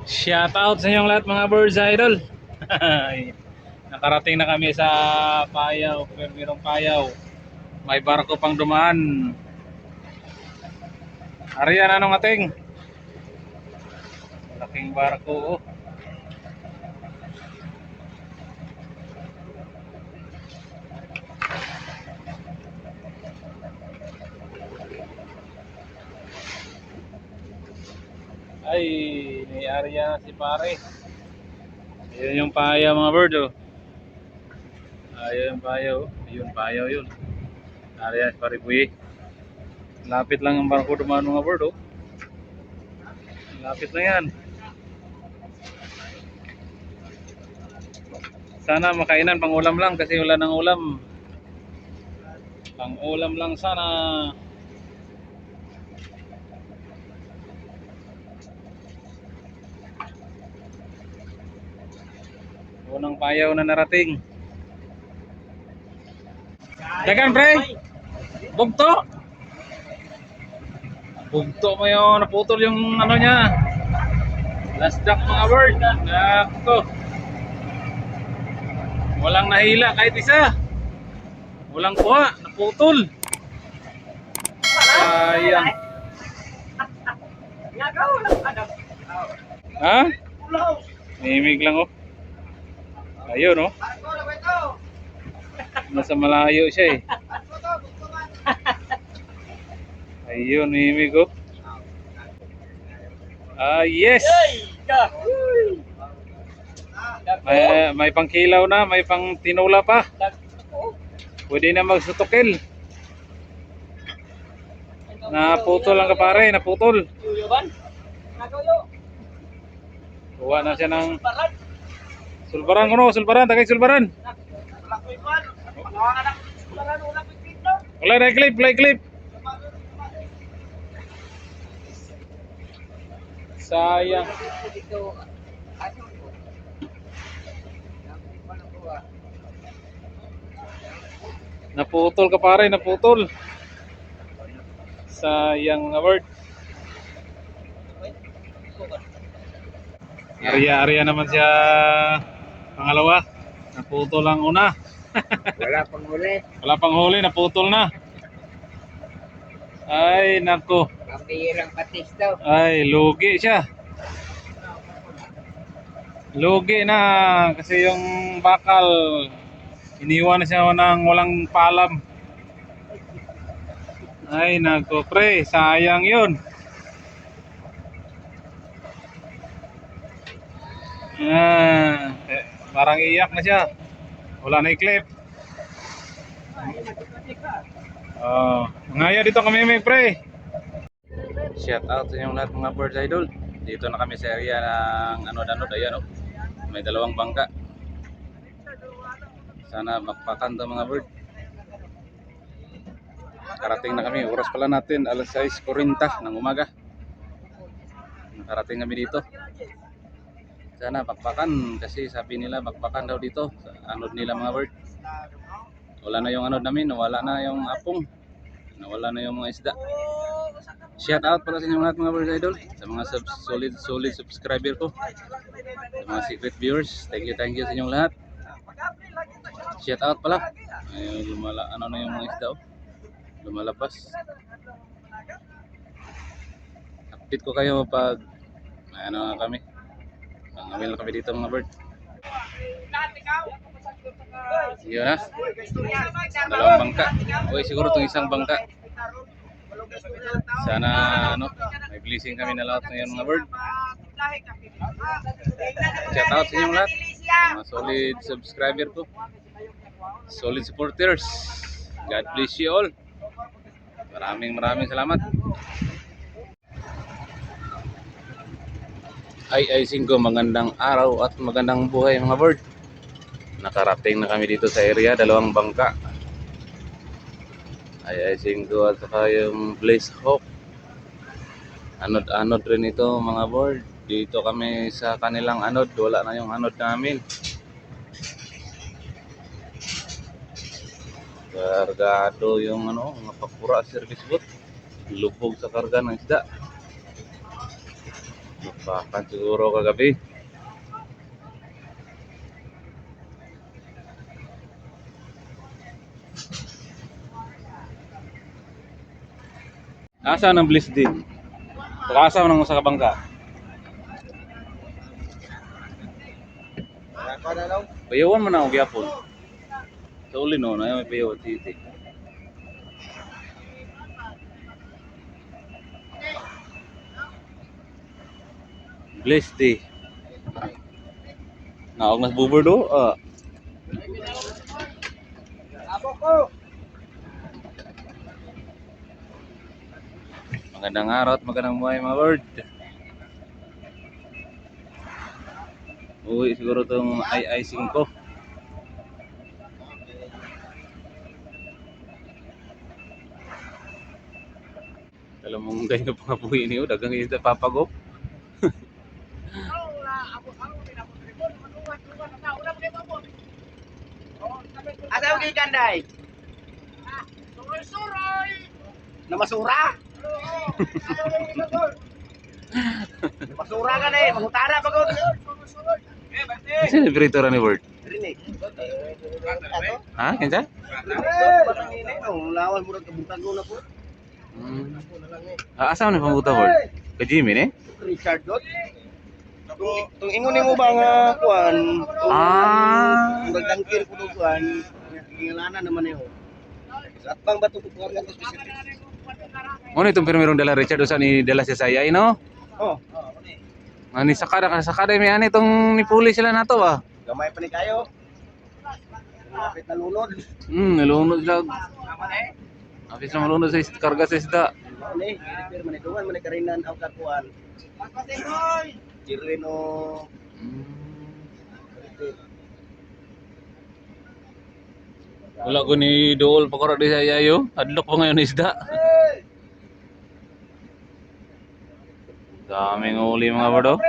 Shout out sa inyong lahat mga birds idol. Nakarating na kami sa Payaw, Permirong Payaw. May barko pang dumaan. Ariyan anong ating? Laking barko oh. Ay, may area na si pare. Ayun yung Payaw mga bird oh. Ayun yung Payaw. Ayun Payaw yun. Area si pare Buye. Lapit lang ang barko dumaan mga bird oh. Lapit na yan. Sana makainan pang ulam lang kasi wala nang ulam. Pang ulam lang sana. Unang payaw na narating. Dagan pre. Bugto. Bugto mo yung naputol yung ano niya. Last duck mga bird. Nako. Walang nahila kahit isa. Walang kuha, naputol. Sayang. Ha? Mimig lang oh. Ayun oh. Nasa malayo siya eh. Ayun, mimig oh. Yes. May pangkilaw na, may pang tinula pa. Pwede na magsutukil. Naputol lang ka pare, naputol. Kuha na siya ng sulbaran ko no, sulbaran, tagay sulbaran. Wala na clip, wala clip. Sayang. Naputol ka pare, naputol. Sayang mga bird. Arya naman siya pangalawa. Naputol ang una. Wala pang huli. Wala pang huli, naputol na. Ay, nako. Pambihirang patis daw. Ay, lugi siya. Lugi na kasi yung bakal iniwan na siya ng walang paalam. Ay, nako pre, sayang yun. Parang iyak na siya. Wala na i-clip. Ngaya dito kami may pre. Shout out sa inyong lahat mga birds idol. Dito na kami sa area ng anod-anod. Ayan oh. May dalawang bangka. Sana bakpakan to mga bird. Nakarating na kami. Oras pala natin alas 6:40 ng umaga. Nakarating kami dito. Sana bakpakan kasi sabi nila bakpakan daw dito sa anod nila mga bird. Wala na yung anod namin, nawala na yung apong, nawala na yung mga isda. Shout out pala sa inyong lahat mga bird idol, sa mga solid subscriber ko, sa mga secret viewers. Thank you sa inyong lahat. Shout out pala. Ayun, ano na yung mga isda oh. Lumalabas. Update ko kayo pag ano na kami. Pangawin lang kami dito mga bird. Yun na. Dalawang bangka. Uy, siguro itong isang bangka. Sana ano, may blessing kami na lahat ngayon mga bird. Shout out sa inyong lahat. Mga solid subscriber ko. Solid supporters. God bless you all. Maraming salamat. Ay singgo, magandang araw at magandang buhay mga bird. Nakarating na kami dito sa area, dalawang bangka. Ay singgo at saka yung Blaze Hawk. Anod rin ito mga bird. Dito kami sa kanilang anod, wala na yung anod namin. Kargado yung ano, mga pakura service boat. Lubog sa karga ng isda. Bakbakan siguro kagabi. Asa ng Bliss din? Asa nang sa kabangka? Bayawan mo na ako gyapon. Sa uli no, na may bayawan titi. Bliss di. Naog mas bubur do. Magandang araw at magandang buhay mga bird. Uwi siguro itong II-5. Alam mong ganyan pa nga buhay niyo, dagang isda papagop. Asa ang gikan day? Na masura? Masura ka na eh, mangutara pa ko. Kasi liberator ni bird. Rinig. Ha? Kinsa? Lawan mo rin kabutan mo na po. Asa man pangbuta bird? Ka Jimmy ni? Richard Dot. Tung ingon nimo ba nga kuan? Murag dangkir ko do kuan. Ingalanan naman niyo. At bang bato ko kuan nga specific. Ano itong pirmirong dala Richard usa ni dala sa saya no? Oh. Ani sakada may ani itong nipuli sila nato ba? Gamay pa ni kayo. Kapit na lunod. Nalunod sila. Apis na malunod sa karga sa isda. Ni, repair man idungan man karinan aw kakuan. Jirino. Wala ko ni Dool pakora di sa yayo. Adlok pa ngayon isda. Daming uli mga bardo.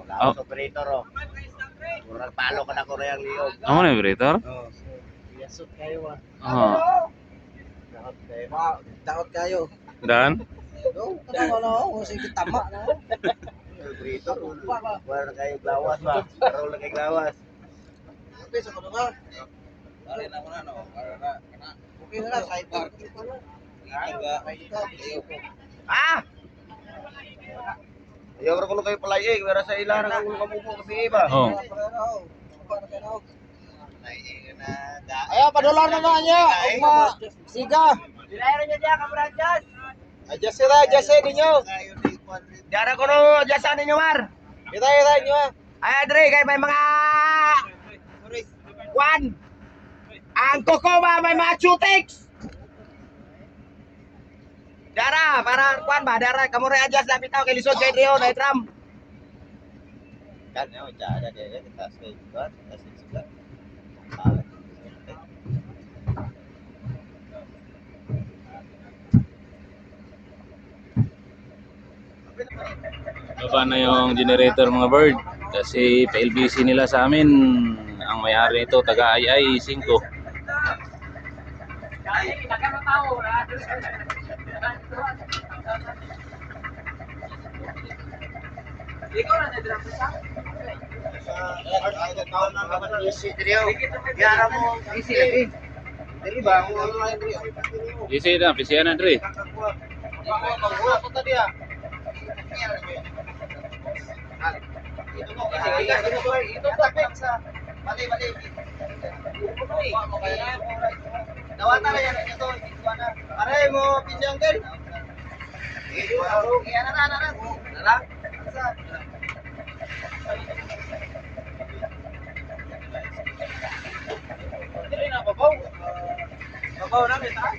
Laos operator oh. Murag palo ka na ko rayang liog. Amo na operator? Oh. Yasot kayo ah. Takot kayo. Dan? No, ano, sige tama na. Operator. Wala kayo glawas ba? Karol na kay glawas. Okay, sa kababa. Dali na ko na no. Okay na na side bar. Ah! Ayaw ra kuno kayo palayig, wala sa ilan ang kamupo kasi iba. Oh. Ayo padolar na nga niya. Ugma siga. Dilayro niya diya kamradyas. Adjust sila, adjust ninyo. Diara ko no, adjust ninyo war. Kita niyo. Ay Andre, kay may mga Juan. Ang koko ba may mga chutiks. Dara, para kuan ba? Dara, kamu rin adjust lapit ako kay lisod kay Trio, na itram. Kan, ya, ada dia kita stay juga, kita stay juga. Baba na yung generator mga bird. Kasi pa-LBC nila sa amin. Ang may-ari nito taga II-5. Isi na, pisihan na Dre. Dawatan na yan ito. Aray mo, pisyang din. Iyan na. Nara? Dili na babaw. Babaw namin ta.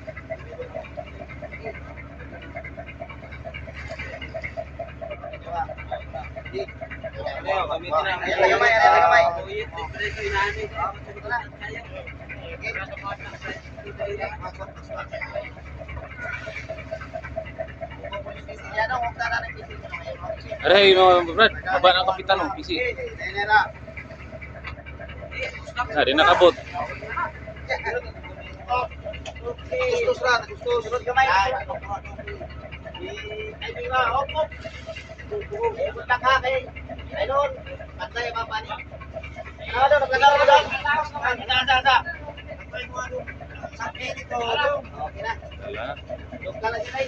Aray mo Brad, baba na kapitan ng PC. Ah, di nakabot. Gusto. Punta ka kay Ayun, pantay ba pa ni? Ano daw nagkataon daw? Sa. Sakit ito. Okay na. Wala. Dugka lang sila.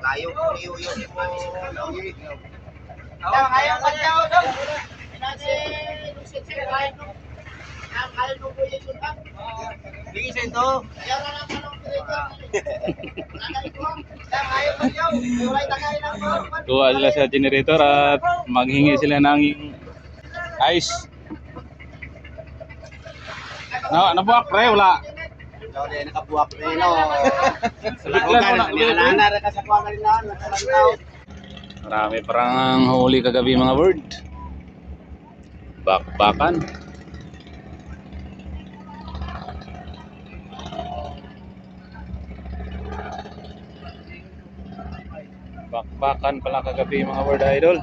Layo ko niyo yun mo. Kaya pa niya daw. Inasi lusit siya kaya no. Kaya no po yung sultan. Sige sa ito. Kaya na lang tanong dito. Kaya pa niya. Wala tagay lang mo. Kuha sila sa generator at maghingi sila ng ice. Nabuak pre, wala. Ikaw din nakabuwak na yun. Biglan mo na. Naalala rin ka sa kuha kanilaan. Nakalantaw. Marami parang huli kagabi mga bird. Bakbakan. Bakbakan pala kagabi mga bird idol.